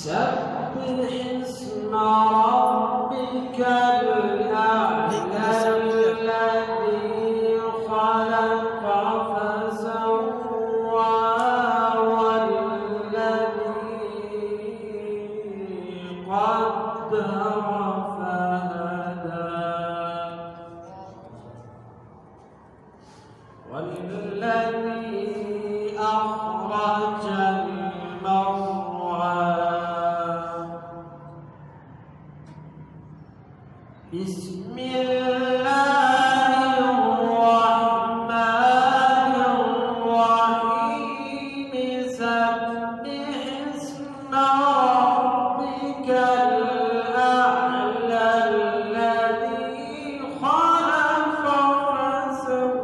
سبح اسم ربك الأعلى الذي خلق فسوى والذي قدر فهدى والذي أخرج بسم الله الرحمن الرحيم سبح اسم ربك الأعلى الذي خلق فسوى